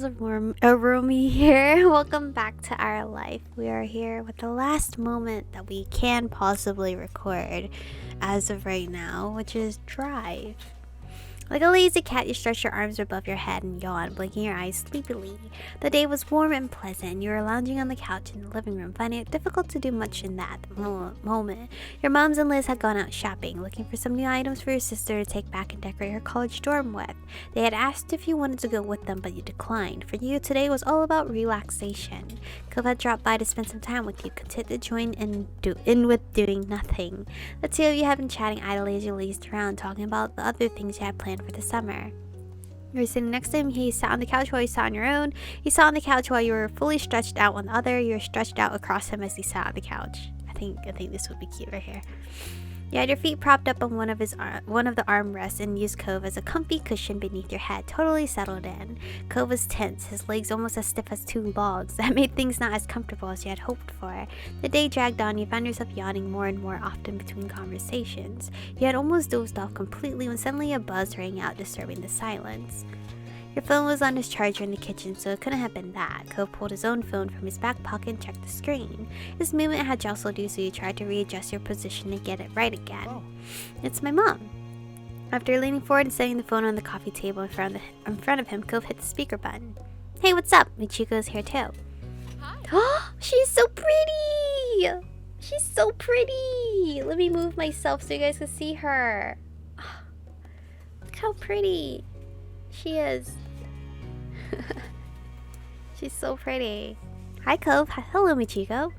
Aromie here. Welcome back to our life. We are here with the last moment that we can possibly record as of right now, which is drive. Like a lazy cat, you stretch your arms above your head and yawn, blinking your eyes sleepily. The day was warm and pleasant. You were lounging on the couch in the living room, finding it difficult to do much in that moment. Your moms and Liz had gone out shopping, looking for some new items for your sister to take back and decorate her college dorm with. They had asked if you wanted to go with them, but you declined. For you, today was all about relaxation. Cove had dropped by to spend some time with you, content to join in with doing nothing. The two of you had been chatting idly as you lazed around, talking about the other things you had planned for the summer. You were sitting next to him. He sat on the couch while you sat on your own. He sat on the couch while you were fully stretched out on the other. You were stretched out across him as he sat on the couch. I think this would be cute right here. You had your feet propped up on one of the armrests and used Cove as a comfy cushion beneath your head, totally settled in. Cove was tense, his legs almost as stiff as two logs. That made things not as comfortable as you had hoped for. The day dragged on. You found yourself yawning more and more often between conversations. You had almost dozed off completely when suddenly a buzz rang out, disturbing the silence. Your phone was on his charger in the kitchen, so it couldn't have been that. Cove pulled his own phone from his back pocket and checked the screen. His movement had jostled you, so you tried to readjust your position to get it right again. Oh. It's my mom. After leaning forward and setting the phone on the coffee table in front of him, Cove hit the speaker button. Hey, what's up? Michiko's here too. Hi. Oh, she's so pretty! She's so pretty! Let me move myself so you guys can see her. Oh, look how pretty she is. She's so pretty. Hi, Cove. Hello, Michiko.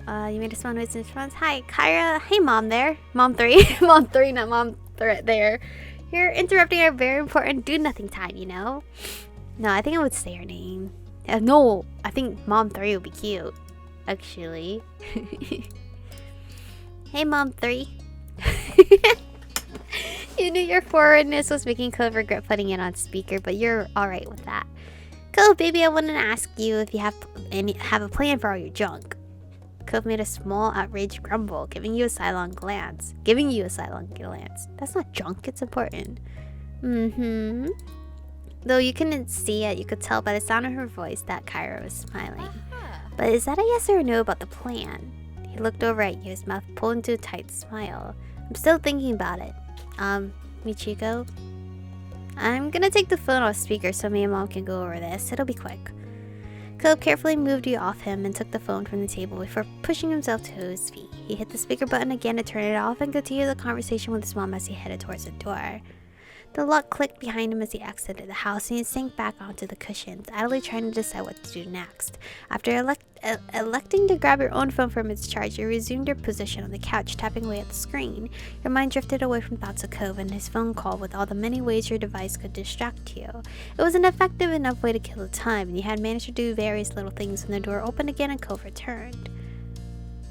You made a small noise in response. Hi, Kyra. Hey, Mom there. Mom 3. Mom 3, not Mom there. You're interrupting our very important do-nothing time, you know? No, I think I would say her name. No, I think Mom 3 would be cute, actually. Hey, Mom 3. You knew your forwardness was making Cove regret putting it on speaker, but you're alright with that. Cove, baby, I wanted to ask you if you have a plan for all your junk. Cove made a small, outraged grumble, giving you a sidelong glance. That's not junk, it's important. Though you couldn't see it, you could tell by the sound of her voice that Kyra was smiling. But is that a yes or a no about the plan? He looked over at you, his mouth pulled into a tight smile. I'm still thinking about it. Michiko? I'm gonna take the phone off speaker so me and Mom can go over this. It'll be quick. Cove carefully moved you off him and took the phone from the table before pushing himself to his feet. He hit the speaker button again to turn it off and continued the conversation with his mom as he headed towards the door. The lock clicked behind him as he exited the house, and he sank back onto the cushions, idly trying to decide what to do next. After electing to grab your own phone from its charge, you resumed your position on the couch, tapping away at the screen. Your mind drifted away from thoughts of Cove and his phone call with all the many ways your device could distract you. It was an effective enough way to kill the time, and you had managed to do various little things when the door opened again and Cove returned.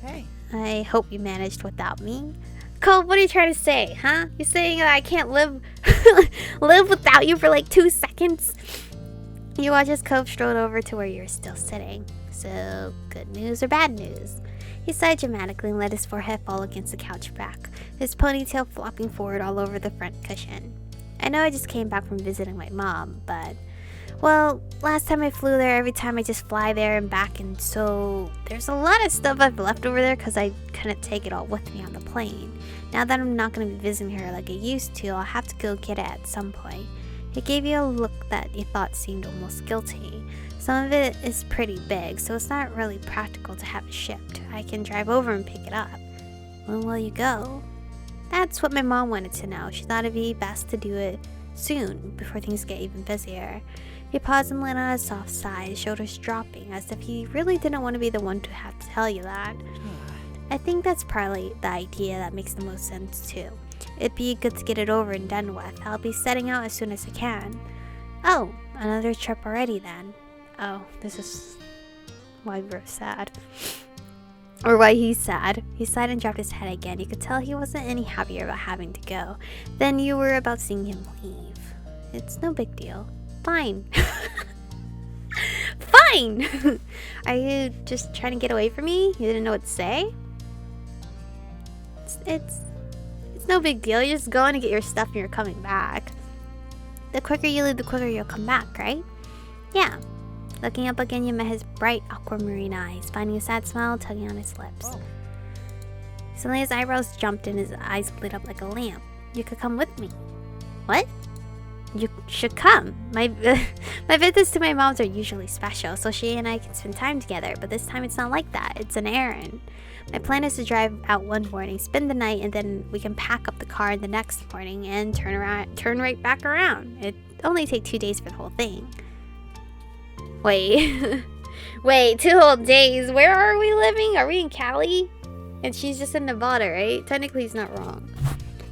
Hey. I hope you managed without me. Cove, what are you trying to say, huh? You saying that I can't live without you for like 2 seconds? You watch as Cove strode over to where you're still sitting. So, good news or bad news? He sighed dramatically and let his forehead fall against the couch back, his ponytail flopping forward all over the front cushion. I know I just came back from visiting my mom, but... well, last time I flew there, every time I just fly there and back, and so there's a lot of stuff I've left over there because I couldn't take it all with me on the plane. Now that I'm not going to be visiting her like I used to, I'll have to go get it at some point. It gave you a look that you thought seemed almost guilty. Some of it is pretty big, so it's not really practical to have it shipped. I can drive over and pick it up. When will you go? That's what my mom wanted to know. She thought it'd be best to do it soon, before things get even busier. He paused and let out a soft sigh, his shoulders dropping, as if he really didn't want to be the one to have to tell you that. I think that's probably the idea that makes the most sense too. It'd be good to get it over and done with. I'll be setting out as soon as I can. Oh, another trip already then. Oh, this is why we're sad. Or why he's sad. He sighed and dropped his head again. You could tell he wasn't any happier about having to go than you were about seeing him leave. It's no big deal. Fine. Fine! Are you just trying to get away from me? You didn't know what to say? It's no big deal. You're just going to get your stuff and you're coming back. The quicker you leave, the quicker you'll come back, right? Yeah. Looking up again, you met his bright aquamarine eyes, finding a sad smile tugging on his lips. Oh. Suddenly his eyebrows jumped and his eyes lit up like a lamp. You could come with me. What? You should come. My visits to my mom's are usually special, so she and I can spend time together, but this time it's not like that. It's an errand. My plan is to drive out one morning, spend the night, and then we can pack up the car the next morning and turn right back around. It only take 2 days for the whole thing. Wait. Wait, 2 whole days? Where are we living? Are we in Cali? And she's just in Nevada, right? Technically he's not wrong.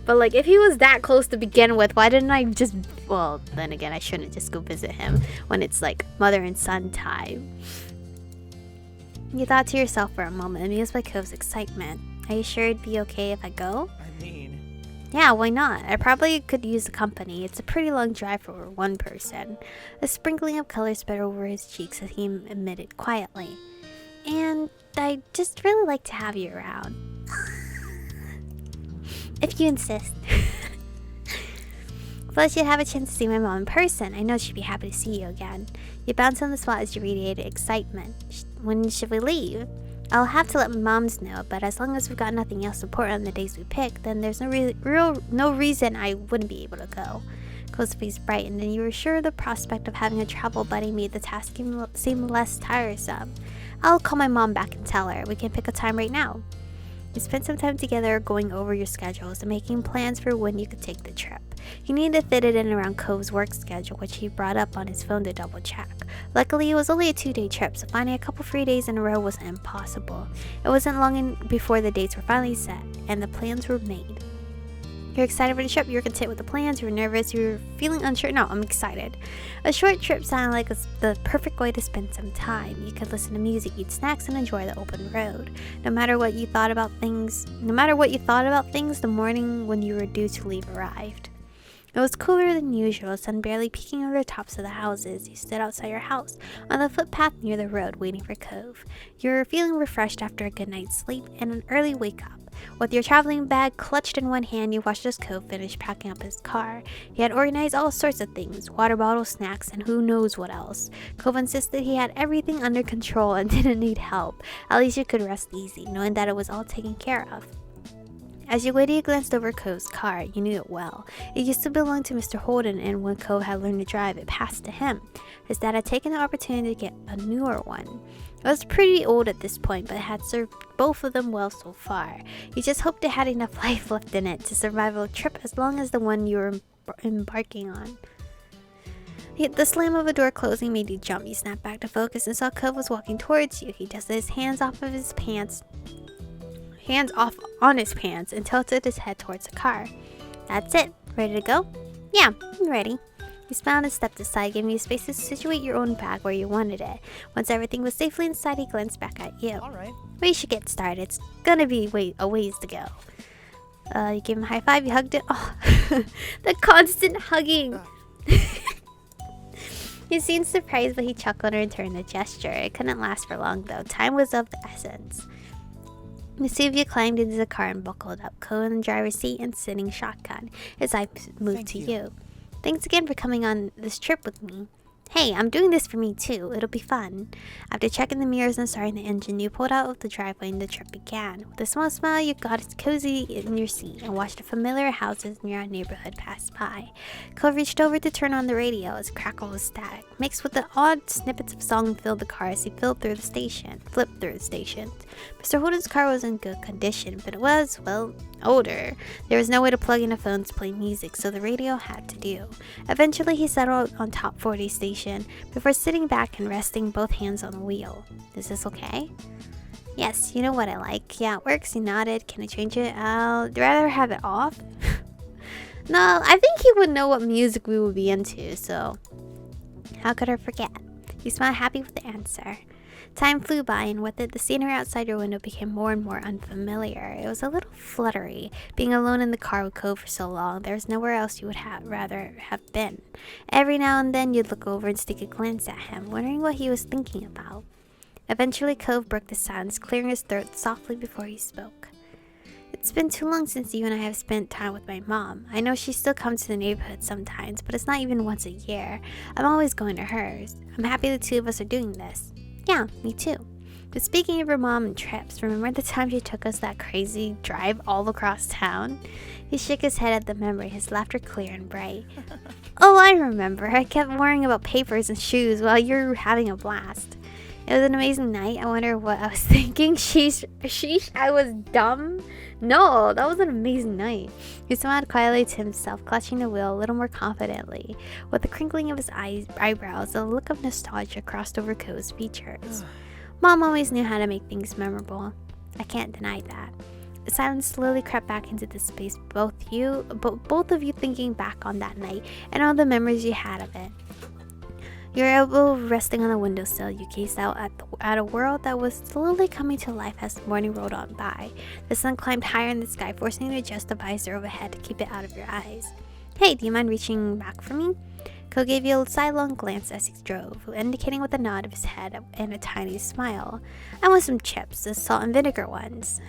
But like, if he was that close to begin with, why didn't I just... Well, then again, I shouldn't just go visit him when it's like mother and son time. You thought to yourself for a moment, amused by Cove's excitement. Are you sure it'd be okay if I go? I mean... Yeah, why not? I probably could use the company. It's a pretty long drive for one person. A sprinkling of color spread over his cheeks as he admitted quietly. And I'd just really like to have you around. If you insist. Plus, you'd have a chance to see my mom in person. I know she'd be happy to see you again. You bounced on the spot as you radiated excitement. When should we leave? I'll have to let my moms know, but as long as we've got nothing else important on the days we pick, then there's no reason I wouldn't be able to go. Cole's face brightened, and you were sure the prospect of having a travel buddy made the task seem less tiresome. I'll call my mom back and tell her. We can pick a time right now. You spent some time together going over your schedules and making plans for when you could take the trip. You needed to fit it in around Cove's work schedule, which he brought up on his phone to double check. Luckily, it was only a 2-day trip, so finding a couple free days in a row was impossible. It wasn't long before the dates were finally set, and the plans were made. You're excited for the trip, you're content with the plans, you're nervous, you're feeling unsure. No, I'm excited. A short trip sounded like the perfect way to spend some time. You could listen to music, eat snacks, and enjoy the open road. No matter what you thought about things, the morning when you were due to leave arrived. It was cooler than usual, sun barely peeking over the tops of the houses. You stood outside your house, on the footpath near the road, waiting for Cove. You were feeling refreshed after a good night's sleep and an early wake-up. With your traveling bag clutched in one hand, you watched as Cove finished packing up his car. He had organized all sorts of things, water bottles, snacks, and who knows what else. Cove insisted he had everything under control and didn't need help. At least you could rest easy, knowing that it was all taken care of. As you waited, you glanced over Cove's car. You knew it well. It used to belong to Mr. Holden, and when Cove had learned to drive, it passed to him. His dad had taken the opportunity to get a newer one. It was pretty old at this point, but it had served both of them well so far. You just hoped it had enough life left in it to survive a trip as long as the one you were embarking on. The slam of a door closing made you jump. You snapped back to focus and saw Cove was walking towards you. He dusted his hands off on his pants and tilted his head towards the car. That's it. Ready to go? Yeah, I'm ready. He smiled and stepped aside, giving you space to situate your own bag where you wanted it. Once everything was safely inside, he glanced back at you. Alright. We should get started. It's gonna be a ways to go. You gave him a high five, you hugged it. Oh, the constant hugging. He seemed surprised, but he chuckled and returned the gesture. It couldn't last for long, though. Time was of the essence. The two of you climbed into the car and buckled up, Cove in the driver's seat and sitting shotgun. His eyes moved to you. Thanks again for coming on this trip with me. Hey, I'm doing this for me too. It'll be fun. After checking the mirrors and starting the engine, you pulled out of the driveway and the trip began. With a small smile, you got cozy in your seat and watched the familiar houses in your neighborhood pass by. Cove reached over to turn on the radio. Its crackle was static, mixed with the odd snippets of song filled the car as he flipped through the station. Mr. Holden's car was in good condition, but it was, well, older. There was no way to plug in a phone to play music, so the radio had to do. Eventually, he settled on Top 40 station before sitting back and resting both hands on the wheel. Is this okay? Yes, you know what I like. Yeah, it works. He nodded. Can I change it? I'd rather have it off. No, I think he would know what music we would be into, so how could I forget? You smiled happy with the answer. Time flew by, and with it, the scenery outside your window became more and more unfamiliar. It was a little fluttery, being alone in the car with Cove for so long. There was nowhere else you would rather have been. Every now and then, you'd look over and stick a glance at him, wondering what he was thinking about. Eventually, Cove broke the silence, clearing his throat softly before he spoke. It's been too long since you and I have spent time with my mom. I know she still comes to the neighborhood sometimes, but it's not even once a year. I'm always going to hers. I'm happy the two of us are doing this. Yeah, me too. But speaking of your mom and trips, remember the time she took us that crazy drive all across town? He shook his head at the memory, his laughter clear and bright. Oh, I remember. I kept worrying about papers and shoes while you were having a blast. It was an amazing night. I wonder what I was thinking. Sheesh, I was dumb. No, that was an amazing night. He smiled quietly to himself, clutching the wheel a little more confidently. With the crinkling of his eyebrows, a look of nostalgia crossed over Ko's features. Mom always knew how to make things memorable. I can't deny that. The silence slowly crept back into the space, both of you thinking back on that night and all the memories you had of it. Your elbow resting on the windowsill, you gazed out at a world that was slowly coming to life as the morning rolled on by. The sun climbed higher in the sky, forcing you to adjust the visor overhead to keep it out of your eyes. Hey, do you mind reaching back for me? Ko gave you a sidelong glance as he drove, indicating with a nod of his head and a tiny smile. I want some chips, the salt and vinegar ones.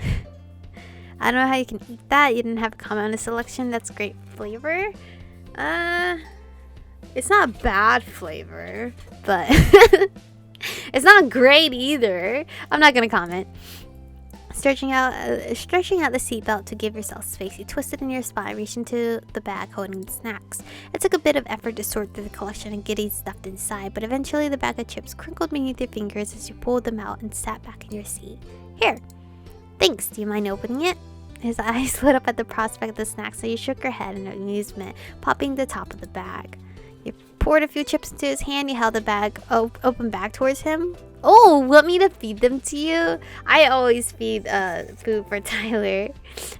I don't know how you can eat that. You didn't have a comment on the selection. That's great flavor. It's not a bad flavor, but it's not great either. I'm not gonna comment. Stretching out the seatbelt to give yourself space, you twisted in your spine, reached into the bag holding the snacks. It took a bit of effort to sort through the collection of goodies stuffed inside, but eventually the bag of chips crinkled beneath your fingers as you pulled them out and sat back in your seat. Here. Thanks. Do you mind opening it? His eyes lit up at the prospect of the snacks, so you shook your head in amusement, popping the top of the bag. You poured a few chips into his hand. You held the bag open back towards him. Oh, want me to feed them to you? I always feed food for Tyler.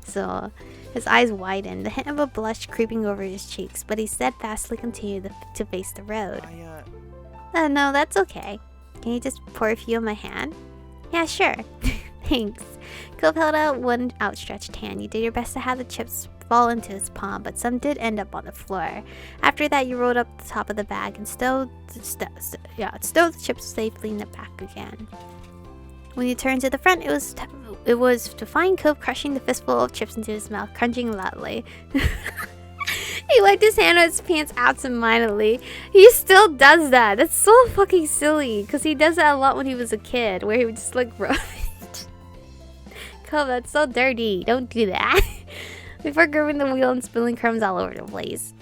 So his eyes widened, the hint of a blush creeping over his cheeks, but he steadfastly continued to face the road. No, that's okay. Can you just pour a few in my hand? Yeah, sure. Thanks. Cove held out one outstretched hand. You did your best to have the chips fall into his palm, but some did end up on the floor. After that, you rolled up the top of the bag and stowed the chips safely in the back again. When you turned to the front, it was to find Cove crushing the fistful of chips into his mouth, crunching loudly. He wiped his hand on his pants absentmindedly. He still does that. That's so fucking silly, because he does that a lot when he was a kid, where he would just like rub it. Cove, that's so dirty. Don't do that. Before gripping the wheel and spilling crumbs all over the place.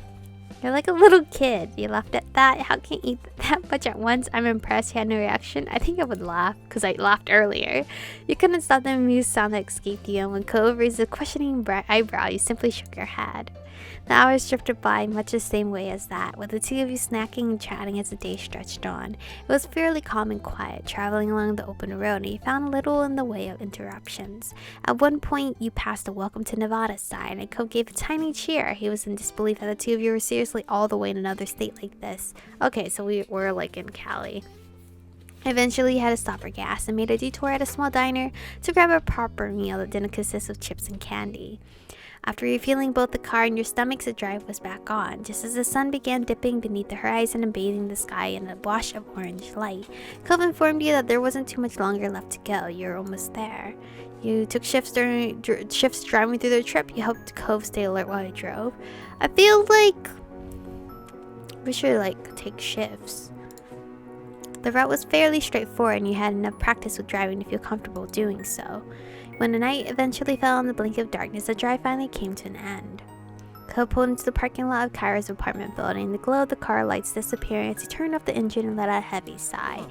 You're like a little kid. You laughed at that. How can you eat that much at once? I'm impressed you had no reaction. I think I would laugh, because I laughed earlier. You couldn't stop the amused sound that escaped you, and when Cove raised a questioning eyebrow, you simply shook your head. The hours drifted by much the same way as that, with the two of you snacking and chatting as the day stretched on. It was fairly calm and quiet, traveling along the open road, and you found little in the way of interruptions. At one point, you passed a Welcome to Nevada sign, and Cove gave a tiny cheer. He was in disbelief that the two of you were seriously all the way in another state like this. Okay, so we were like in Cali. Eventually, you had to stop for gas and made a detour at a small diner to grab a proper meal that didn't consist of chips and candy. After refueling both the car and your stomachs, the drive was back on, just as the sun began dipping beneath the horizon and bathing the sky in a wash of orange light. Cove informed you that there wasn't too much longer left to go. You're almost there. You took shifts driving through the trip. You hoped Cove stay alert while you drove. I feel like we should take shifts. The route was fairly straightforward, and you had enough practice with driving to feel comfortable doing so. When the night eventually fell on the blink of darkness, the drive finally came to an end. Cole pulled into the parking lot of Kyra's apartment building, the glow of the car lights disappearing as he turned off the engine and let out a heavy sigh.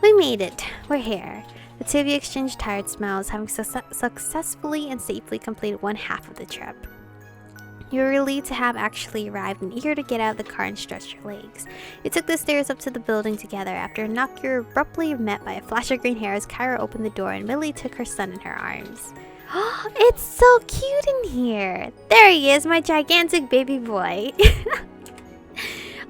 We made it. We're here. The two of you exchanged tired smiles, having successfully and safely completed one half of the trip. You were relieved to have actually arrived and eager to get out of the car and stretch your legs. You took the stairs up to the building together. After a knock, you were abruptly met by a flash of green hair as Kyra opened the door and Millie took her son in her arms. Oh, it's so cute in here. There he is, my gigantic baby boy.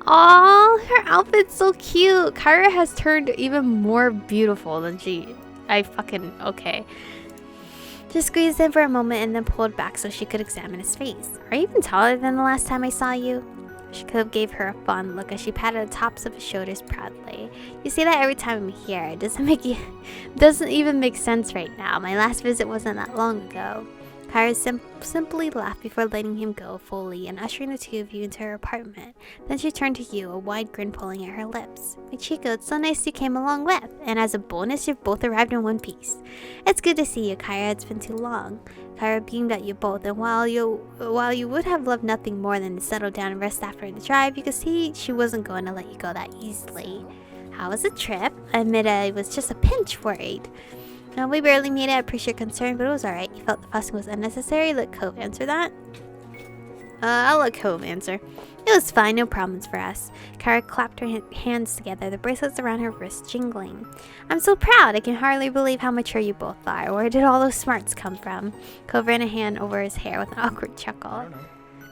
Aw, her outfit's so cute. Kyra has turned even more beautiful than okay. Just squeezed in for a moment and then pulled back so she could examine his face. Are you even taller than the last time I saw you? Jacob gave her a fond look as she patted the tops of his shoulders proudly. You say that every time I'm here. It doesn't even make sense right now. My last visit wasn't that long ago. Kyra simply laughed before letting him go fully and ushering the two of you into her apartment. Then she turned to you, a wide grin pulling at her lips. Michiko, it's so nice you came along with, and as a bonus, you've both arrived in one piece. It's good to see you, Kyra. It's been too long. Kyra beamed at you both, and while you would have loved nothing more than to settle down and rest after the drive, you could see she wasn't going to let you go that easily. How was the trip? I admit I was just a pinch worried. No, we barely made it. I appreciate your concern, but it was alright. You felt the fussing was unnecessary. Let Cove answer that. I'll let Cove answer. It was fine, no problems for us. Kyra clapped her hands together, the bracelets around her wrists jingling. I'm so proud. I can hardly believe how mature you both are. Where did all those smarts come from? Cove ran a hand over his hair with an awkward chuckle.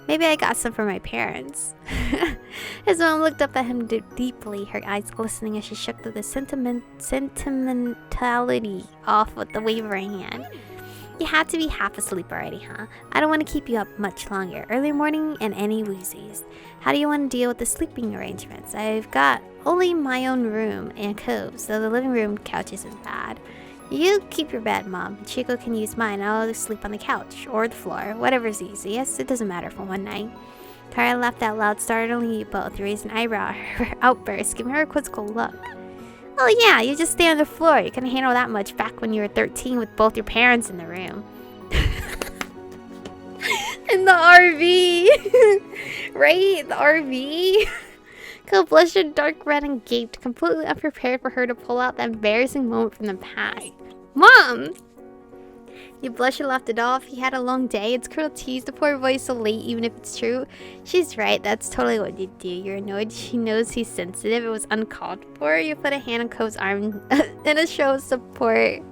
Maybe I got some from my parents. His mom looked up at him deeply, her eyes glistening as she shook the sentimentality off with the wavering hand. You had to be half asleep already, huh? I don't want to keep you up much longer. Early morning and any woozies. How do you want to deal with the sleeping arrangements? I've got only my own room and Cove, so the living room couch isn't bad. You keep your bed, Mom. Chico can use mine. I'll sleep on the couch or the floor. Whatever's easiest. It doesn't matter for one night. Kyra laughed out loud, startling you both. You raised an eyebrow at her outburst, giving her a quizzical look. Oh yeah, you just stay on the floor. You couldn't handle that much back when you were 13 with both your parents in the room. In the RV! Right? The RV? Cole blushed dark red and gaped, completely unprepared for her to pull out that embarrassing moment from the past. Mom! You blushed and laughed it off. He had a long day. It's cruel to use the poor boy so late, even if it's true. She's right. That's totally what you do. You're annoyed. She knows he's sensitive. It was uncalled for. You put a hand on Cove's arm in a show of support.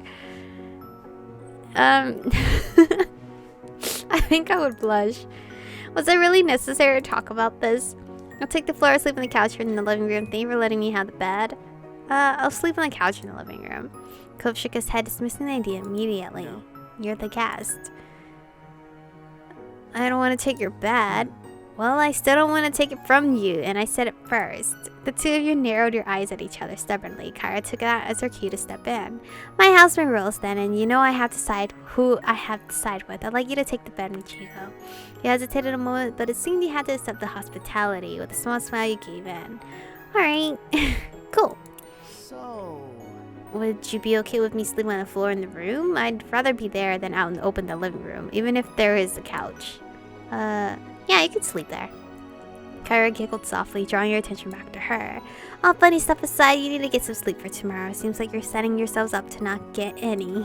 I think I would blush. Was it really necessary to talk about this? I'll take the floor, sleep on the couch in the living room. Thank you for letting me have the bed. I'll sleep on the couch in the living room. Cove shook his head, dismissing the idea immediately. You're the guest. I don't want to take your bed. Well, I still don't want to take it from you, and I said it first. The two of you narrowed your eyes at each other stubbornly. Kyra took that as her cue to step in. My house my rules then, and you know I have to decide who I have to side with. I'd like you to take the bed, Michiko. You hesitated a moment, but it seemed you had to accept the hospitality. With a small smile, you gave in. Alright. Cool. So... Would you be okay with me sleeping on the floor in the room? I'd rather be there than out in the open the living room, even if there is a couch. Yeah, you could sleep there. Kyra giggled softly, drawing your attention back to her. All funny stuff aside, you need to get some sleep for tomorrow. Seems like you're setting yourselves up to not get any.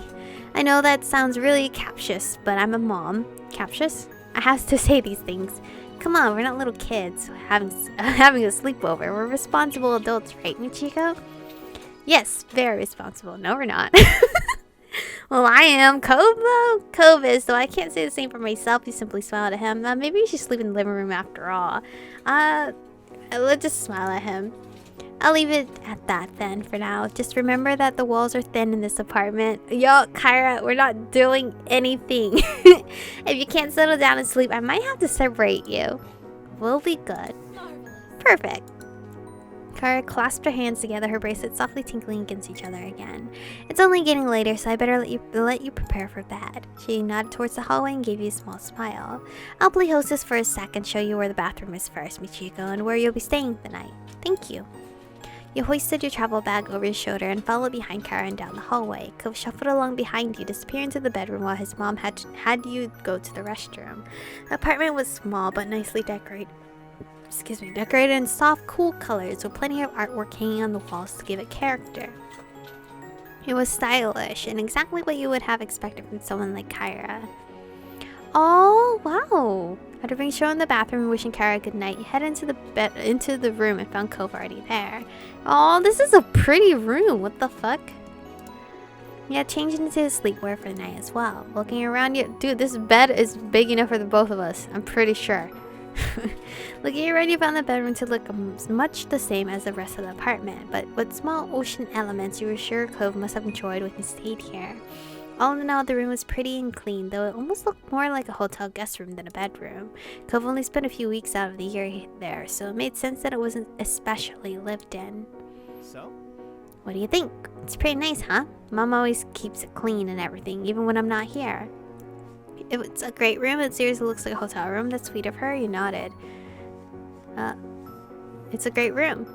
I know that sounds really captious, but I'm a mom. Captious? I have to say these things. Come on, we're not little kids having a sleepover. We're responsible adults, right, Michiko? Yes, very responsible. No, we're not. Well, I am. Cove, though? Cove is, though I can't say the same for myself. You simply smiled at him. Maybe you should sleep in the living room after all. Let's just smile at him. I'll leave it at that then for now. Just remember that the walls are thin in this apartment. Yo, Kyra, we're not doing anything. If you can't settle down and sleep, I might have to separate you. We'll be good. Perfect. Kyra clasped her hands together, her bracelets softly tinkling against each other again. It's only getting later, so I better let you prepare for bed. She nodded towards the hallway and gave you a small smile. I'll play hostess for a sec and show you where the bathroom is first, Michiko, and where you'll be staying the night. Thank you. You hoisted your travel bag over your shoulder and followed behind Kyra and down the hallway. Cove shuffled along behind you, disappearing into the bedroom while his mom had you go to the restroom. The apartment was small but nicely decorated. Decorated in soft, cool colors with plenty of artwork hanging on the walls to give it character. It was stylish and exactly what you would have expected from someone like Kyra. Oh, wow! After being shown the bathroom and wishing Kyra good night, you head into the room and found Cove already there. Oh, this is a pretty room. What the fuck? Yeah, changed into his sleepwear for the night as well. Looking around you, dude, this bed is big enough for the both of us. I'm pretty sure. Looking around, you found the bedroom to look much the same as the rest of the apartment, but with small ocean elements you were sure Cove must have enjoyed when he stayed here. All in all, the room was pretty and clean, though it almost looked more like a hotel guest room than a bedroom. Cove only spent a few weeks out of the year there, so it made sense that it wasn't especially lived in. So? What do you think? It's pretty nice, huh? Mom always keeps it clean and everything, even when I'm not here. It's a great room. It seriously looks like a hotel room. That's sweet of her. You nodded. It's a great room.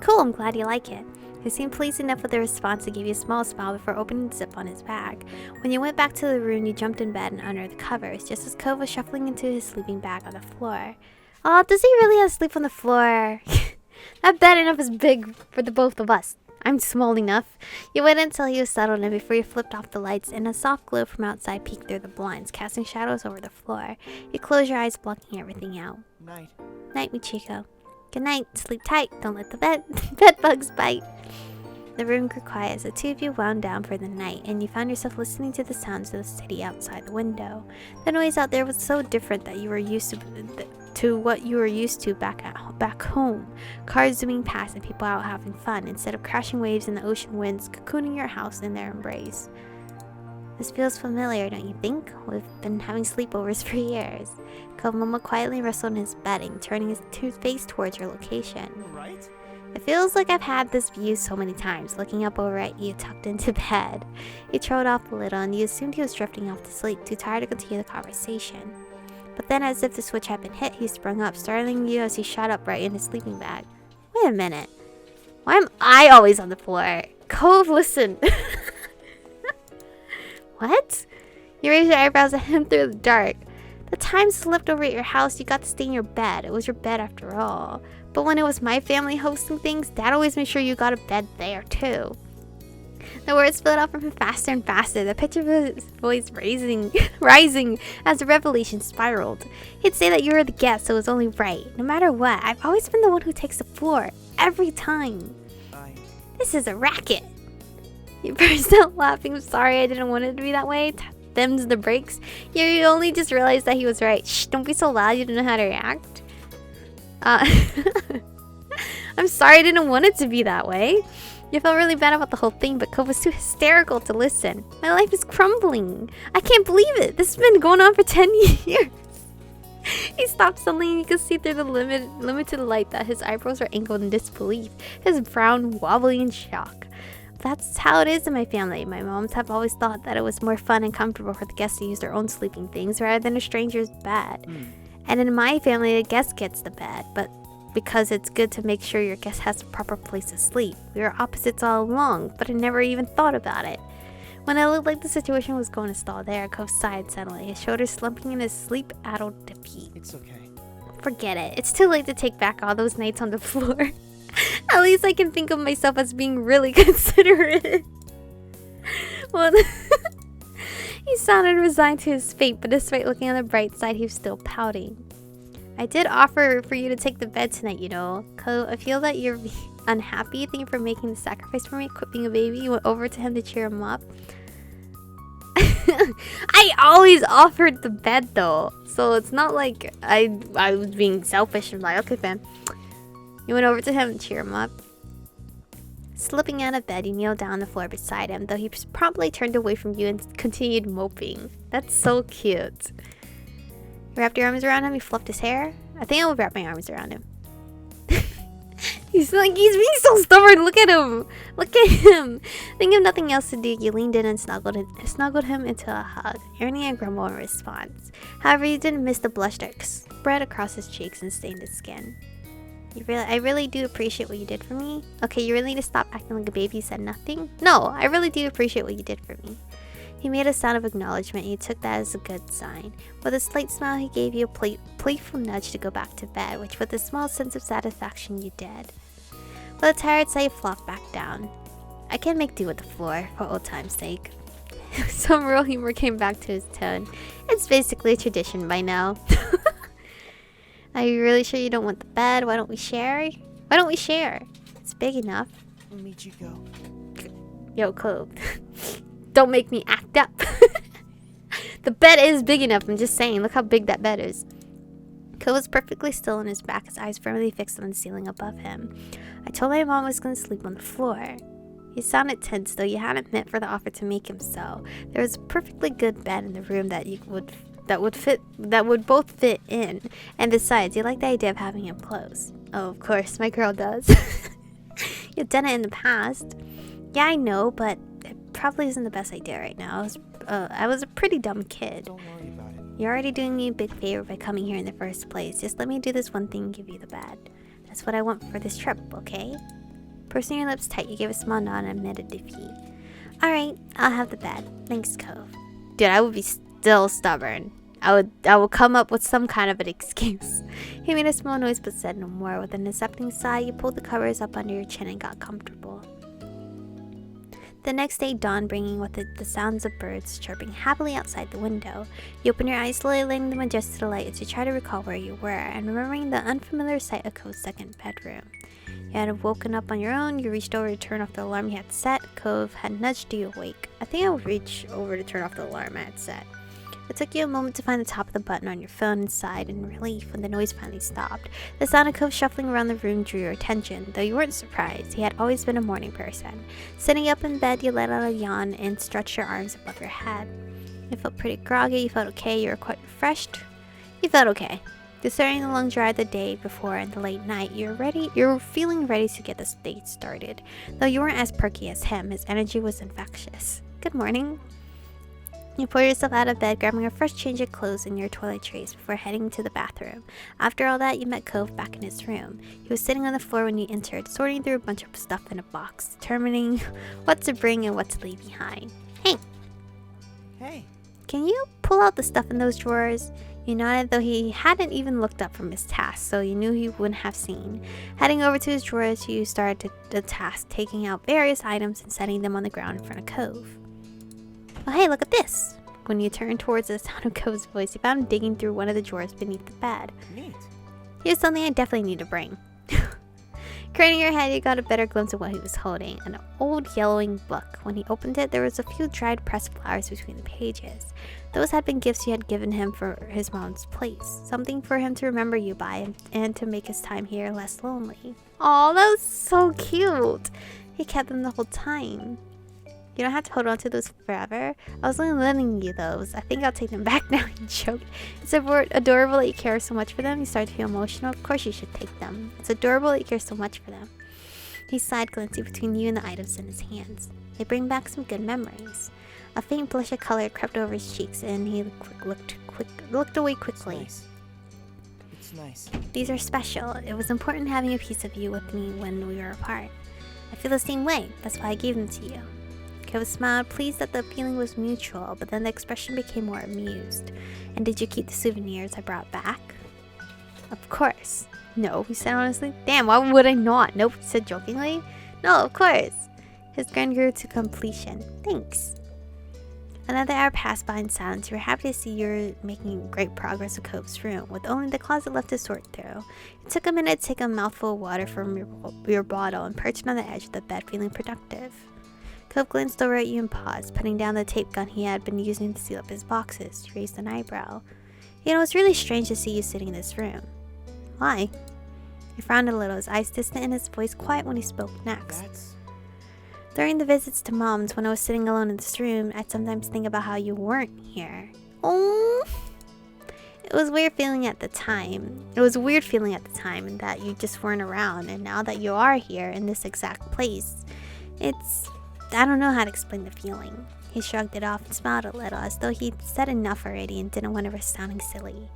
Cool, I'm glad you like it. He seemed pleased enough with the response to give you a small smile before opening the zip on his bag. When you went back to the room, you jumped in bed and under the covers, just as Cove was shuffling into his sleeping bag on the floor. Oh, does he really have to sleep on the floor? That bed enough is big for the both of us. I'm small enough. You waited until he was settled in before you flipped off the lights, and a soft glow from outside peeked through the blinds, casting shadows over the floor. You closed your eyes, blocking everything out. Night. Night, Michiko. Good night. Sleep tight. Don't let the bed bugs bite. The room grew quiet as the two of you wound down for the night, and you found yourself listening to the sounds of the city outside the window. The noise out there was so different that you were used to what you were used to back home. Cars zooming past and people out having fun, instead of crashing waves and the ocean winds cocooning your house in their embrace. This feels familiar, don't you think? We've been having sleepovers for years. Komomo quietly wrestled in his bedding, turning his face towards your location. Right? It feels like I've had this view so many times, looking up over at you tucked into bed. He trailed off a little and you assumed he was drifting off to sleep, too tired to continue the conversation. But then, as if the switch had been hit, he sprung up, startling you as he shot upright in his sleeping bag. Wait a minute. Why am I always on the floor? Cove, listen. What? You raised your eyebrows at him through the dark. The time slipped over at your house, you got to stay in your bed. It was your bed after all. But when it was my family hosting things, Dad always made sure you got a bed there too. The words spilled out from him faster and faster, the pitch of his voice rising as the revelation spiraled. He'd say that you were the guest, so it was only right. No matter what, I've always been the one who takes the floor. Every time. This is a racket. You burst out laughing. I'm sorry, I didn't want it to be that way. Them's the breaks. You only just realized that he was right. Shh, don't be so loud, you don't know how to react. I'm sorry, I didn't want it to be that way. You felt really bad about the whole thing, but Cove was too hysterical to listen. My life is crumbling. I can't believe it. This has been going on for 10 years. He stopped suddenly and you could see through the limited light that his eyebrows were angled in disbelief, his brow wobbly in shock. That's how it is in my family. My moms have always thought that it was more fun and comfortable for the guests to use their own sleeping things rather than a stranger's bed. And in my family, the guest gets the bed, but because it's good to make sure your guest has a proper place to sleep. We were opposites all along, but I never even thought about it. When it looked like the situation was going to stall there, Cove sighed suddenly, his shoulders slumping in his sleep-addled defeat. It's okay. Forget it. It's too late to take back all those nights on the floor. At least I can think of myself as being really considerate. Well, he sounded resigned to his fate, but despite looking on the bright side, he was still pouting. I did offer for you to take the bed tonight, you know. Ko, I feel that you're unhappy. Thank you for making the sacrifice for me, quit being a baby. You went over to him to cheer him up. I always offered the bed though, so it's not like I was being selfish and like, okay fam. You went over to him to cheer him up. Slipping out of bed, you kneeled down on the floor beside him, though he promptly turned away from you and continued moping. That's so cute. You wrapped your arms around him, you fluffed his hair. I think I will wrap my arms around him. He's being so stubborn. Look at him. Look at him. Thinking of nothing else to do, you leaned in and snuggled him into a hug, earning a grumble in response. However, you didn't miss the blush that spread across his cheeks and stained his skin. I really do appreciate what you did for me. Okay, you really need to stop acting like a baby. You said nothing? No, I really do appreciate what you did for me. He made a sound of acknowledgement and you took that as a good sign. With a slight smile, he gave you a playful nudge to go back to bed, which with a small sense of satisfaction you did. With a tired sigh, you flopped back down. I can't make do with the floor, for old time's sake. Some real humor came back to his tone. It's basically a tradition by now. Are you really sure you don't want the bed? Why don't we share? Why don't we share? It's big enough. Michiko. Yo, Cove. Don't make me act up. The bed is big enough, I'm just saying. Look how big that bed is. Cove was perfectly still on his back, his eyes firmly fixed on the ceiling above him. I told my mom I was going to sleep on the floor. He sounded tense, though you hadn't meant for the offer to make him so. There was a perfectly good bed in the room that would both fit in. And besides, you like the idea of having him close. Oh, of course, my girl does. You've done it in the past. Yeah, I know, but it probably isn't the best idea right now. I was a pretty dumb kid. Don't worry about it. You're already doing me a big favor by coming here in the first place. Just let me do this one thing and give you the bed. That's what I want for this trip, okay? Pursing your lips tight, you gave a small nod and admitted defeat. Alright, I'll have the bed. Thanks, Cove. Dude, I would be still stubborn. I would come up with some kind of an excuse. He made a small noise but said no more. With an accepting sigh, you pulled the covers up under your chin and got comfortable. The next day dawned, bringing with it the sounds of birds chirping happily outside the window. You opened your eyes, slowly letting them adjust to the light as you try to recall where you were, and remembering the unfamiliar sight of Cove's second bedroom. You had woken up on your own. You reached over to turn off the alarm you had set. Cove had nudged you awake. I think I would reach over to turn off the alarm I had set. It took you a moment to find the top of the button on your phone and sighed in relief when the noise finally stopped. The sound of Cove shuffling around the room drew your attention, though you weren't surprised. He had always been a morning person. Sitting up in bed, you let out a yawn and stretched your arms above your head. You felt pretty groggy. You felt okay. You were quite refreshed. You felt okay. Considering the long drive the day before and the late night, you were feeling ready to get this date started. Though you weren't as perky as him, his energy was infectious. Good morning. You pulled yourself out of bed, grabbing a fresh change of clothes and your toiletries before heading to the bathroom. After all that, you met Cove back in his room. He was sitting on the floor when you entered, sorting through a bunch of stuff in a box, determining what to bring and what to leave behind. Hey! Hey. Can you pull out the stuff in those drawers? You nodded, though he hadn't even looked up from his task, so you knew he wouldn't have seen. Heading over to his drawers, you started the task, taking out various items and setting them on the ground in front of Cove. Oh hey, look at this! When you turned towards the sound of Cove's voice, you found him digging through one of the drawers beneath the bed. Neat. Here's something I definitely need to bring. Craning your head, you got a better glimpse of what he was holding, an old yellowing book. When he opened it, there was a few dried pressed flowers between the pages. Those had been gifts you had given him for his mom's place, something for him to remember you by and to make his time here less lonely. Aw, that was so cute! He kept them the whole time. You don't have to hold on to those forever. I was only lending you those. I think I'll take them back now, he joked. It's adorable that you care so much for them. You started to feel emotional. Of course you should take them. It's adorable that you care so much for them. He sighed, glancing between you and the items in his hands. They bring back some good memories. A faint blush of color crept over his cheeks and he looked away quickly. It's nice. These are special. It was important having a piece of you with me when we were apart. I feel the same way. That's why I gave them to you. Cove smiled, pleased that the feeling was mutual, but then the expression became more amused. And did you keep the souvenirs I brought back? Of course. No, he said honestly. Damn, why would I not? Nope, he said jokingly. No, of course. His grin grew to completion. Thanks. Another hour passed by in silence. You were happy to see you were making great progress with Cove's room, with only the closet left to sort through. It took a minute to take a mouthful of water from your bottle and perched on the edge of the bed, feeling productive. Cove glanced over at you and paused, putting down the tape gun he had been using to seal up his boxes. You raised an eyebrow. You know, it's really strange to see you sitting in this room. Why? He frowned a little, his eyes distant and his voice quiet when he spoke next. During the visits to Mom's, when I was sitting alone in this room, I'd sometimes think about how you weren't here. Oh, it was a weird feeling at the time. And that you just weren't around. And now that you are here in this exact place, I don't know how to explain the feeling. He shrugged it off and smiled a little, as though he'd said enough already and didn't want to risk sounding silly.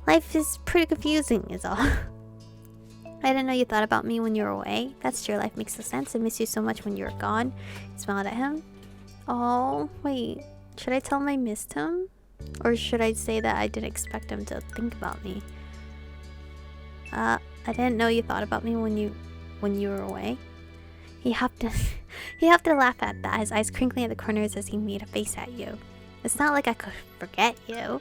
Life is pretty confusing, is all. I didn't know you thought about me when you were away. That's true, life makes no sense. I miss you so much when you were gone. He smiled at him. Oh, wait. Should I tell him I missed him? Or should I say that I didn't expect him to think about me? I didn't know you thought about me when you were away. He huffed to laugh at that, his eyes crinkling at the corners as he made a face at you. It's not like I could forget you.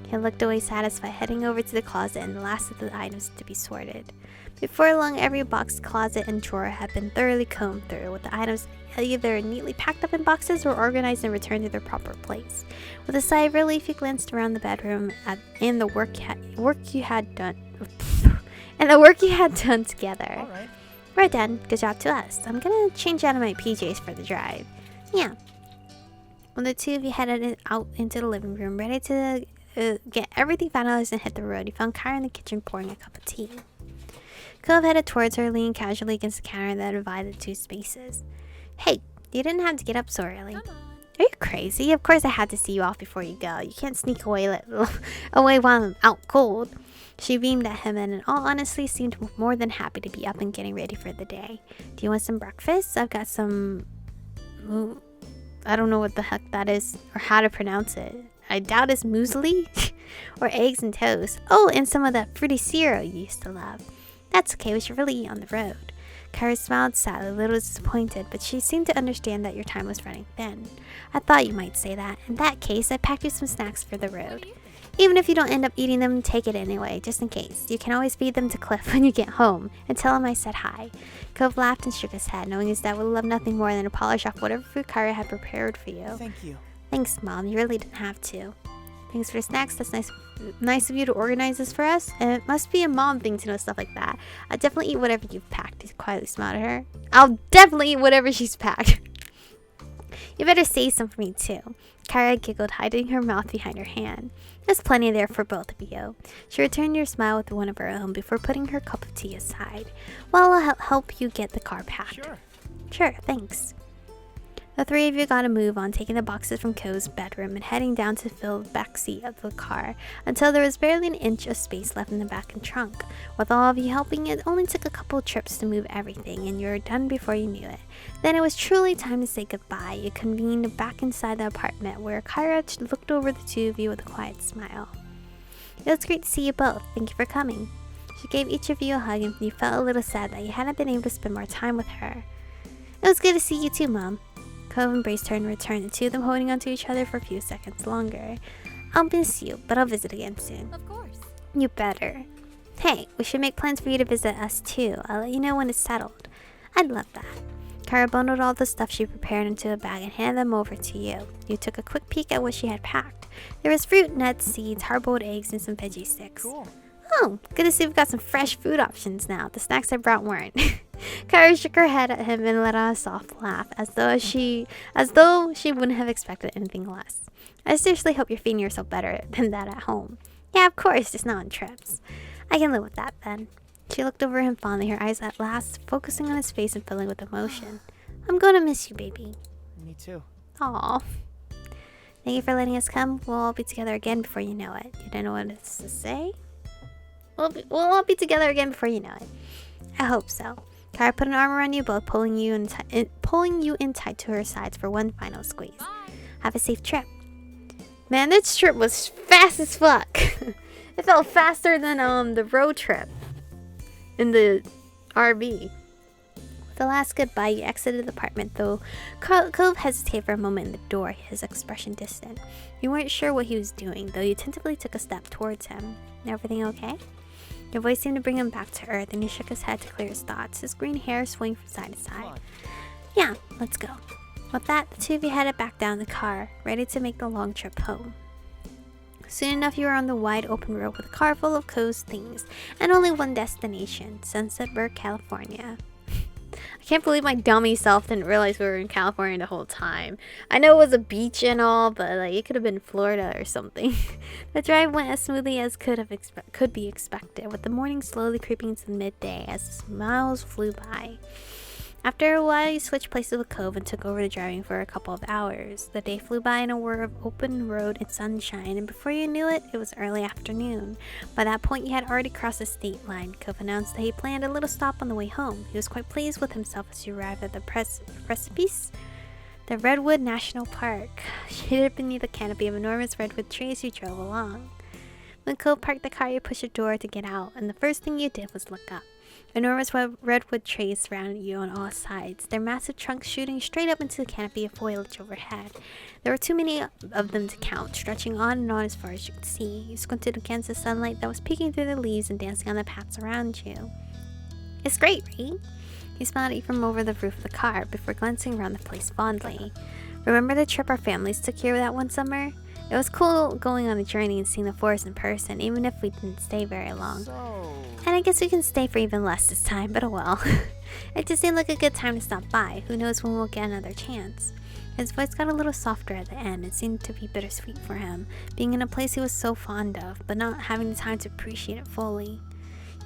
He looked away satisfied, heading over to the closet and the last of the items to be sorted. Before long, every box, closet, and drawer had been thoroughly combed through, with the items either neatly packed up in boxes or organized and returned to their proper place. With a sigh of relief, he glanced around the bedroom and the work you had done together. All right. We're done. Good job to us. I'm gonna change out of my PJs for the drive. Yeah. When the two of you headed out into the living room, ready to get everything finalized and hit the road, you found Kyra in the kitchen pouring a cup of tea. Cove headed towards her, leaning casually against the counter that divided the two spaces. Hey, you didn't have to get up so early. Come on. Are you crazy? Of course I had to see you off before you go. You can't sneak away away while I'm out cold. She beamed at him and in all honesty seemed more than happy to be up and getting ready for the day. Do you want some breakfast? I've got some... I don't know what the heck that is or how to pronounce it. I doubt it's muesli or eggs and toast. Oh, and some of that fruity cereal you used to love. That's okay, we should really eat on the road. Kyra smiled sadly, a little disappointed, but she seemed to understand that your time was running thin. I thought you might say that. In that case, I packed you some snacks for the road. Even if you don't end up eating them, take it anyway, just in case. You can always feed them to Cliff when you get home, and tell him I said hi. Cove laughed and shook his head, knowing his dad would love nothing more than to polish off whatever food Kyra had prepared for you. Thank you. Thanks, Mom. You really didn't have to. Thanks for the snacks. That's nice of you to organize this for us. And it must be a mom thing to know stuff like that. I'll definitely eat whatever you've packed. He quietly smiled at her. I'll definitely eat whatever she's packed. You better save some for me, too. Kyra giggled, hiding her mouth behind her hand. There's plenty there for both of you. She returned your smile with one of her own before putting her cup of tea aside. Well, I'll help you get the car packed. Sure, thanks. The three of you got a move on, taking the boxes from Co's bedroom and heading down to fill the back seat of the car until there was barely an inch of space left in the back and trunk. With all of you helping, it only took a couple of trips to move everything, and you were done before you knew it. Then it was truly time to say goodbye. You convened back inside the apartment, where Kyra looked over the two of you with a quiet smile. It was great to see you both. Thank you for coming. She gave each of you a hug, and you felt a little sad that you hadn't been able to spend more time with her. It was good to see you too, Mom. Cove embraced her in return, the two of them holding onto each other for a few seconds longer. I'll miss you, but I'll visit again soon. Of course. You better. Hey, we should make plans for you to visit us too. I'll let you know when it's settled. I'd love that. Kyra bundled all the stuff she prepared into a bag and handed them over to you. You took a quick peek at what she had packed. There was fruit, nuts, seeds, hard-boiled eggs, and some veggie sticks. Cool. Oh, good to see we've got some fresh food options now. The snacks I brought weren't. Kyra shook her head at him and let out a soft laugh, as though she wouldn't have expected anything less. I seriously hope you're feeding yourself better than that at home. Yeah, of course, just not on trips. I can live with that, then. She looked over him fondly, her eyes at last focusing on his face and filling with emotion. I'm going to miss you, baby. Me too. Aw. Thank you for letting us come. We'll all be together again before you know it. You don't know what it's to say? We'll all be together again before you know it. I hope so. Kyra put an arm around you both, pulling you in tight to her sides for one final squeeze. Bye. Have a safe trip. Man, this trip was fast as fuck. It felt faster than the road trip in the RV. With the last goodbye, you exited the apartment, though Cove hesitated for a moment in the door, his expression distant. You weren't sure what he was doing, though you tentatively took a step towards him. Everything okay? Your voice seemed to bring him back to earth, and he shook his head to clear his thoughts, his green hair swaying from side to side. Yeah, let's go. With that, the two of you headed back down the car, ready to make the long trip home. Soon enough, you were on the wide open road with a car full of Co's things, and only one destination, Sunset Berg, California. I can't believe my dummy self didn't realize we were in California the whole time. I know it was a beach and all, but like it could have been Florida or something. The drive went as smoothly as could be expected, with the morning slowly creeping into midday as the miles flew by. After a while, you switched places with Cove and took over the driving for a couple of hours. The day flew by in a whir of open road and sunshine, and before you knew it, it was early afternoon. By that point, you had already crossed the state line. Cove announced that he planned a little stop on the way home. He was quite pleased with himself as you arrived at the precipice, the Redwood National Park. Shaded beneath the canopy of enormous redwood trees, you drove along. When Cove parked the car, you pushed a door to get out, and the first thing you did was look up. Enormous redwood trees surrounded you on all sides, their massive trunks shooting straight up into the canopy of foliage overhead. There were too many of them to count, stretching on and on as far as you could see. You squinted against the sunlight that was peeking through the leaves and dancing on the paths around you. It's great, right? He smiled at you from over the roof of the car before glancing around the place fondly. Remember the trip our families took here that one summer? It was cool going on a journey and seeing the forest in person, even if we didn't stay very long. And I guess we can stay for even less this time, but oh well. It just seemed like a good time to stop by. Who knows when we'll get another chance. His voice got a little softer at the end. It seemed to be bittersweet for him, being in a place he was so fond of, but not having the time to appreciate it fully.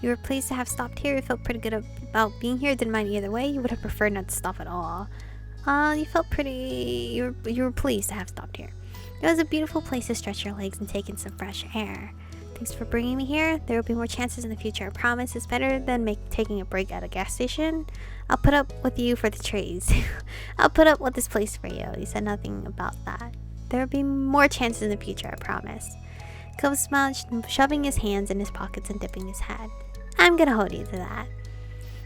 You were pleased to have stopped here. You felt pretty good about being here. Didn't mind either way. You would have preferred not to stop at all. You felt pretty. You were pleased to have stopped here. It was a beautiful place to stretch your legs and take in some fresh air. Thanks for bringing me here. There will be more chances in the future. I promise. It's better than taking a break at a gas station. I'll put up with you for the trees. I'll put up with this place for you. He said nothing about that. There will be more chances in the future. I promise. Cove smiled, shoving his hands in his pockets and dipping his head. I'm gonna hold you to that.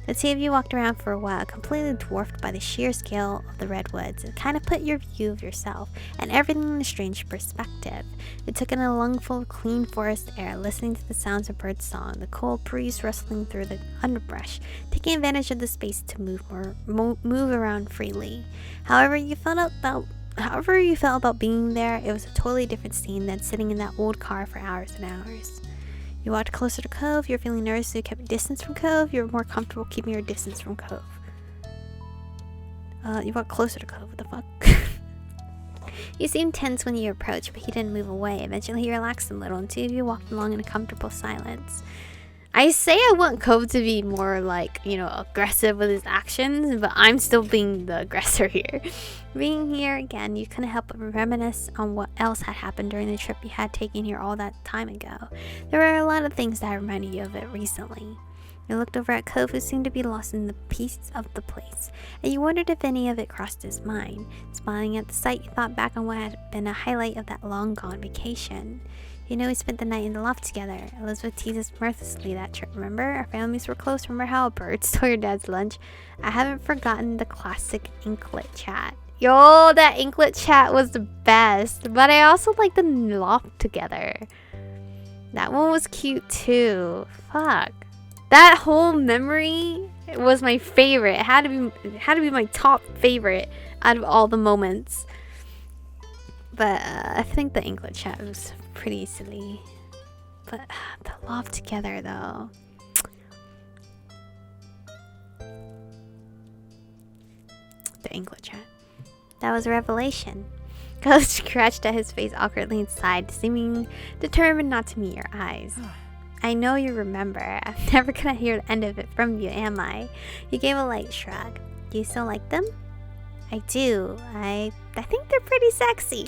The two of you walked around for a while, completely dwarfed by the sheer scale of the redwoods. It kind of put your view of yourself and everything in a strange perspective. It took in a lungful of clean forest air, listening to the sounds of bird song, the cold breeze rustling through the underbrush, taking advantage of the space to move around freely. However you felt about being there, it was a totally different scene than sitting in that old car for hours and hours. You walked closer to Cove. You're feeling nervous, so you kept your distance from Cove. You're more comfortable keeping your distance from Cove. You walked closer to Cove. What the fuck? You seemed tense when you approached, but he didn't move away. Eventually, he relaxed a little, and two of you walked along in a comfortable silence. I say I want Cove to be more like, aggressive with his actions, but I'm still being the aggressor here. Being here again, you couldn't help but reminisce on what else had happened during the trip you had taken here all that time ago. There were a lot of things that reminded you of it recently. You looked over at Cove, who seemed to be lost in the peace of the place, and you wondered if any of it crossed his mind. Smiling at the sight, you thought back on what had been a highlight of that long-gone vacation. You know, we spent the night in the loft together. Elizabeth teased us mirthlessly that trip, remember? Our families were close. Remember how a bird stole your dad's lunch? I haven't forgotten the classic inklet chat. Yo, that inklet chat was the best. But I also like the loft together. That one was cute too. Fuck. That whole memory was my favorite. It had to be my top favorite out of all the moments. But I think the inklet chat was pretty silly. But the loft together though. The inklet chat. That was a revelation. Ghost scratched at his face awkwardly and sighed, seeming determined not to meet your eyes. I know you remember. I'm never gonna hear the end of it from you, am I? You gave a light shrug. Do you still like them? I do. I think they're pretty sexy.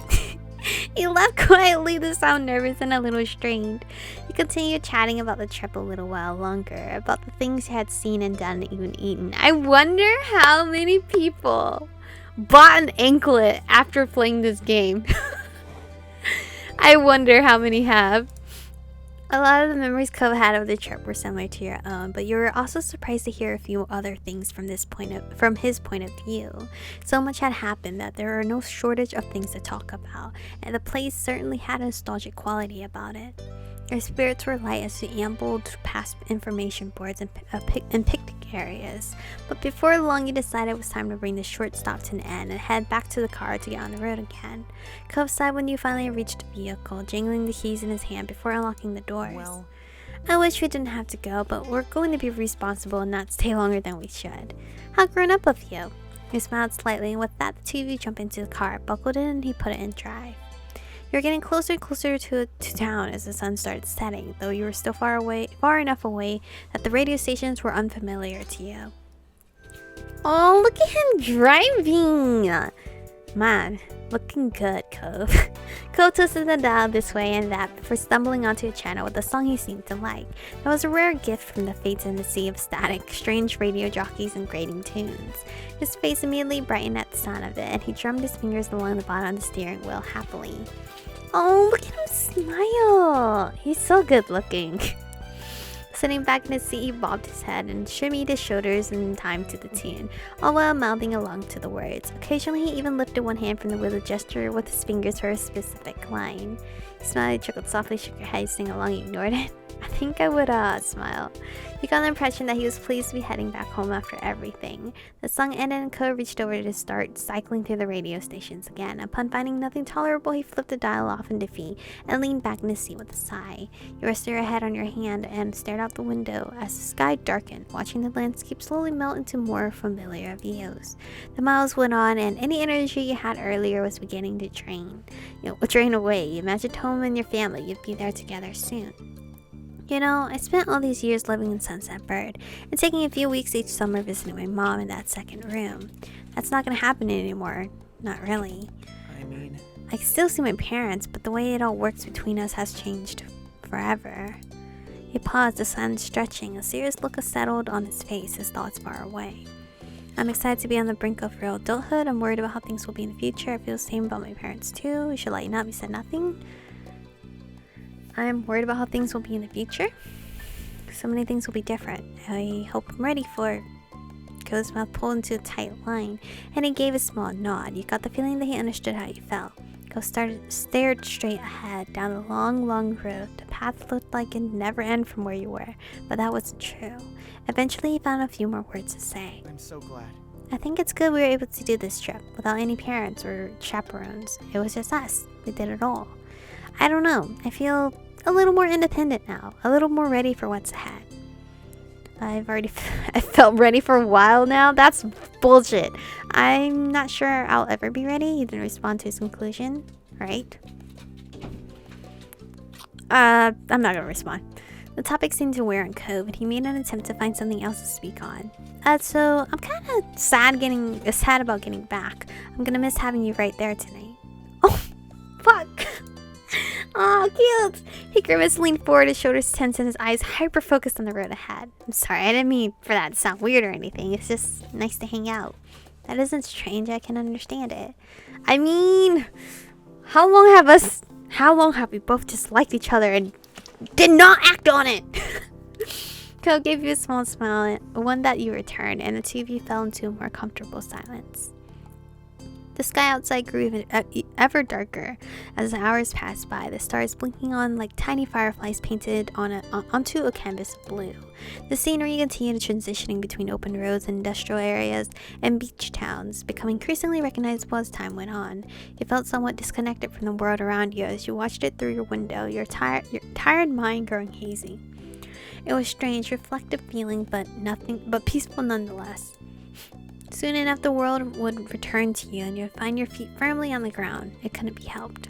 He laughed quietly to sound nervous and a little strained. You continued chatting about the trip a little while longer, about the things you had seen and done and even eaten. I wonder how many people bought an anklet after playing this game. I wonder how many have. A lot of the memories Cove had of the trip were similar to your own, but you were also surprised to hear a few other things from his point of view. So much had happened that there were no shortage of things to talk about, and the place certainly had a nostalgic quality about it. Your spirits were light as you ambled past information boards and picnic areas, but before long you decided it was time to bring the short stop to an end and head back to the car to get on the road again. Cove sighed when you finally reached the vehicle, jingling the keys in his hand before unlocking the doors. Well, I wish we didn't have to go, but we're going to be responsible and not stay longer than we should. How grown up of you. He smiled slightly, and with that the two of you jumped into the car, buckled in, and he put it in drive. You were getting closer and closer to town as the sun started setting, though you were still far enough away that the radio stations were unfamiliar to you. Oh, look at him driving! Man, looking good, Cove. Cove twisted the dial this way and that before stumbling onto a channel with a song he seemed to like. That was a rare gift from the fates in the sea of static, strange radio jockeys and grating tunes. His face immediately brightened at the sound of it, and he drummed his fingers along the bottom of the steering wheel happily. Oh, look at him smile! He's so good looking. Sitting back in his seat, he bobbed his head and shimmied his shoulders in time to the tune, all while mouthing along to the words. Occasionally, he even lifted one hand from the wheel to gesture with his fingers for a specific line. He smiled, chuckled softly, shook your head, sang along, ignored it. I think I would, smile. You got the impression that he was pleased to be heading back home after everything. The song ended and Cove reached over to start cycling through the radio stations again. Upon finding nothing tolerable, he flipped the dial off in defeat and leaned back in his seat with a sigh. You rested your head on your hand and stared out the window as the sky darkened, watching the landscape slowly melt into more familiar views. The miles went on, and any energy you had earlier was beginning to drain away. You imagined home and your family. You'd be there together soon. You know, I spent all these years living in Sunset Bird and taking a few weeks each summer visiting my mom in that second room. That's not gonna happen anymore. Not really. I mean, I can still see my parents, but the way it all works between us has changed forever. He paused, his hand stretching, a serious look settled on his face, his thoughts far away. I'm excited to be on the brink of real adulthood. I'm worried about how things will be in the future. I feel the same about my parents too. You should lighten up. You said nothing. I'm worried about how things will be in the future. So many things will be different. I hope I'm ready for it. Ko's mouth pulled into a tight line, and he gave a small nod. You got the feeling that he understood how you felt. Ko stared straight ahead, down the long, long road. The path looked like it'd never end from where you were, but that wasn't true. Eventually, he found a few more words to say. I'm so glad. I think it's good we were able to do this trip without any parents or chaperones. It was just us. We did it all. I don't know. I feel a little more independent now, a little more ready for what's ahead. I felt ready for a while now. That's bullshit. I'm not sure I'll ever be ready. He didn't respond to his conclusion, right? I'm not gonna respond. The topic seemed to wear on Ko, but he made an attempt to find something else to speak on. So I'm kind of sad about getting back. I'm gonna miss having you right there tonight. Oh, fuck. Oh, cute. He grimaced, leaned forward, his shoulders tense, and his eyes hyper-focused on the road ahead. I'm sorry, I didn't mean for that to sound weird or anything. It's just nice to hang out. That isn't strange, I can understand it. I mean, how long have we both just liked each other and did not act on it? Ko gave you a small smile, one that you returned, and the two of you fell into a more comfortable silence. The sky outside grew even ever darker as the hours passed by, the stars blinking on like tiny fireflies painted onto a canvas of blue. The scenery continued transitioning between open roads and industrial areas and beach towns, becoming increasingly recognizable as time went on. You felt somewhat disconnected from the world around you as you watched it through your window, your tired mind growing hazy. It was strange, reflective feeling, but peaceful nonetheless. Soon enough, the world would return to you and you'd find your feet firmly on the ground. It couldn't be helped.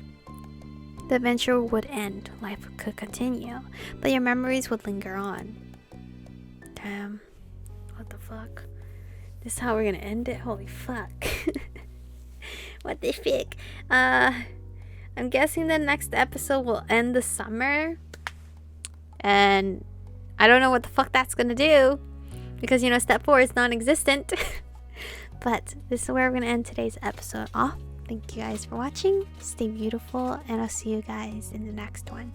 The adventure would end. Life could continue, but your memories would linger on. Damn. What the fuck? This is how we're gonna end it? Holy fuck. What the fuck? I'm guessing the next episode will end the summer. And I don't know what the fuck that's gonna do. Because, you know, step 4 is non-existent. But this is where we're going to end today's episode off. Thank you guys for watching. Stay beautiful, and I'll see you guys in the next one.